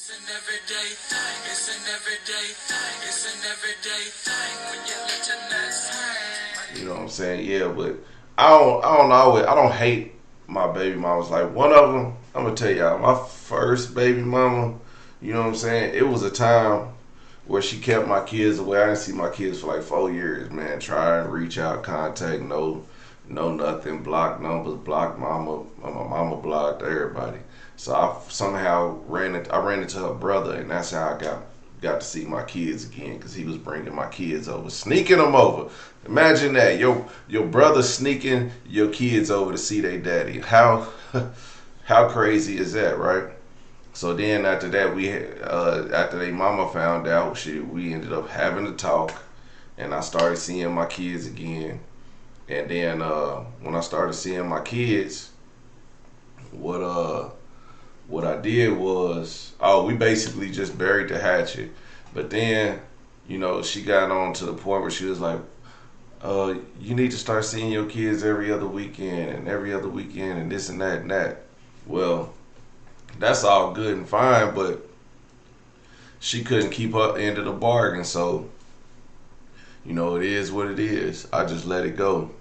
It's an everyday thing. It's an everyday thing. It's an everyday thing when you let your nuts hang. You know what I'm saying? Yeah, but I don't hate my baby mamas. Like one of them, I'm gonna tell y'all, my first baby mama. You know what I'm saying? It was a time where she kept my kids away. I didn't see my kids for like 4 years, man. Try and reach out, contact, no nothing. Block numbers, block mama. My mama blocked everybody. So I somehow I ran into her brother, and that's how I got to see my kids again, because he was bringing my kids over, sneaking them over. Imagine that, your brother sneaking your kids over to see their daddy. How crazy is that, right? So then after that, after their mama found out, we ended up having a talk, and I started seeing my kids again. And then when I started seeing my kids, what what I did was, we basically just buried the hatchet. But then, she got on to the point where she was like, you need to start seeing your kids every other weekend and every other weekend and this and that and that. Well, that's all good and fine, but she couldn't keep her end of the bargain. So, it is what it is. I just let it go.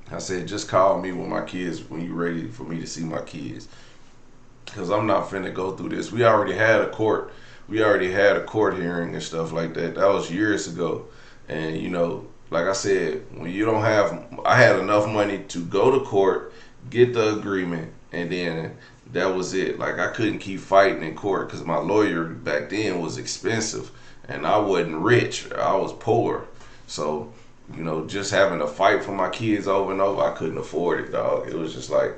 I said, just call me when you're ready for me to see my kids. Because I'm not finna go through this. We already had a court hearing and stuff like that. That was years ago. And like I said, when you don't have, I had enough money to go to court, get the agreement, and then that was it. Like, I couldn't keep fighting in court because my lawyer back then was expensive, and I wasn't rich. I was poor. So, just having to fight for my kids over and over, I couldn't afford it, dog. It was just like,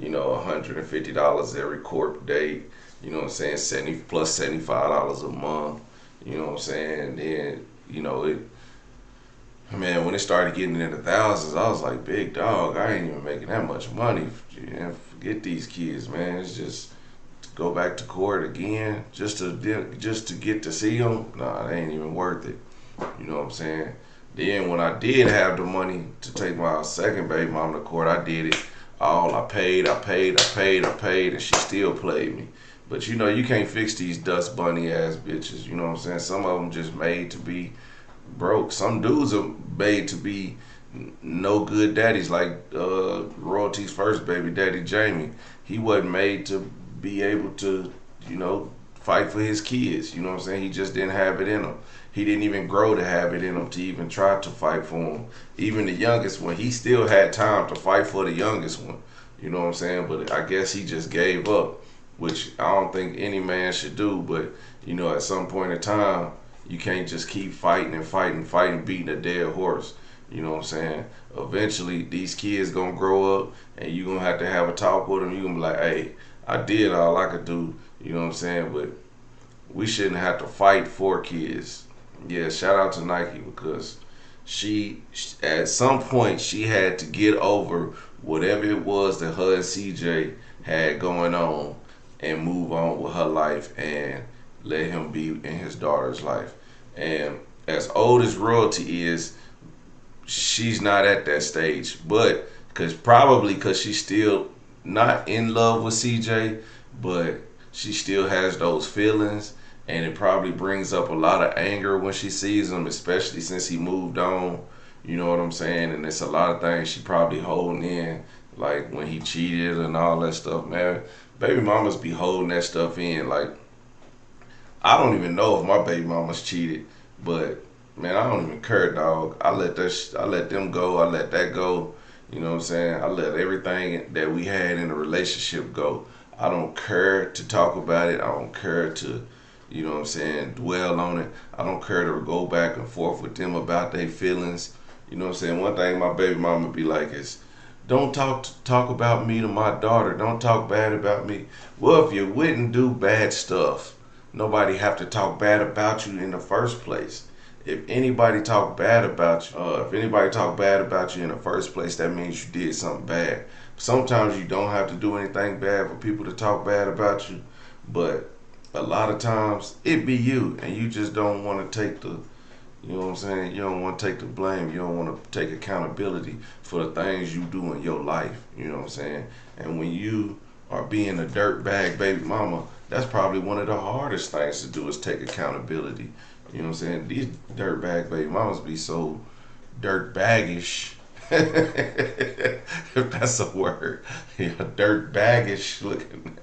$150 every court date, you know what I'm saying, 70 plus $75 a month, you know what I'm saying, and then, man, when it started getting into thousands, I was like, big dog, I ain't even making that much money. Forget these kids, man. It's just to go back to court again just to get to see them. Nah, they ain't even worth it. You know what I'm saying? Then when I did have the money to take my second baby mom to court, I did it all. I paid, and she still played me. But you can't fix these dust bunny ass bitches. You know what I'm saying? Some of them just made to be broke. Some dudes are made to be no good daddies, like Royalty's first baby daddy, Jamie. He wasn't made to be able to, fight for his kids. You know what I'm saying? He just didn't have it in him. He didn't even grow to have it in him to even try to fight for him. Even the youngest one, he still had time to fight for the youngest one. You know what I'm saying? But I guess he just gave up, which I don't think any man should do. But, at some point in time, you can't just keep fighting and fighting, beating a dead horse. You know what I'm saying? Eventually, these kids gonna grow up, and you gonna have to have a talk with them. You gonna be like, hey, I did all I could do. You know what I'm saying? But we shouldn't have to fight for kids. Yeah, shout out to Nike, because she, at some point, she had to get over whatever it was that her and CJ had going on and move on with her life and let him be in his daughter's life. And as old as Royalty is, she's not at that stage. But probably because she's still not in love with CJ, but she still has those feelings, and it probably brings up a lot of anger when she sees him, especially since he moved on. You know what I'm saying? And it's a lot of things she probably holding in, like when he cheated and all that stuff, man. Baby mamas be holding that stuff in. Like, I don't even know if my baby mamas cheated, but man, I don't even care, dog. I let them go. I let that go. You know what I'm saying? I let everything that we had in a relationship go. I don't care to talk about it. I don't care to, what I'm saying, dwell on it. I don't care to go back and forth with them about their feelings. You know what I'm saying? One thing my baby mama be like is, don't talk about me to my daughter. Don't talk bad about me. Well, if you wouldn't do bad stuff, nobody have to talk bad about you in the first place. If anybody talk bad about you, in the first place, that means you did something bad. Sometimes you don't have to do anything bad for people to talk bad about you, but a lot of times it be you, and you just don't want to take the, you know what I'm saying? You don't want to take the blame. You don't want to take accountability for the things you do in your life. You know what I'm saying? And when you are being a dirtbag baby mama, That's probably one of the hardest things to do is take accountability. You know what I'm saying? These dirtbag baby mamas be so dirt baggish. If that's a word. Yeah, dirt baggish looking.